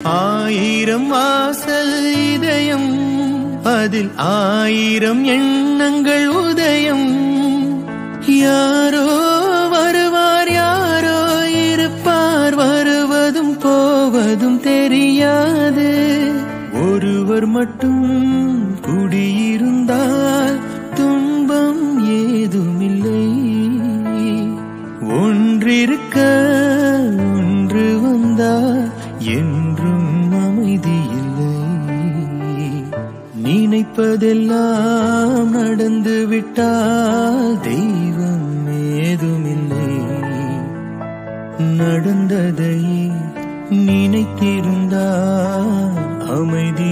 ஆயிரம் வாசல் இதயம், அதில் ஆயிரம் எண்ணங்கள் உதயம். யாரோ வருவார், யாரோ இருப்பார், வருவதும் போவதும் தெரியாது. ஒருவர் மட்டும் குடியிருந்தால் துன்பம் ஏதுமில்லை. ஒன்றிருக்க ஒன்று வந்தால் என்றும் அமைதியில்லை. நினைப்பதெல்லாம் நடந்து விட்டால் தெய்வம் ஏதுமில்லை. நடந்ததை நினைத்திருந்தால் அமைதி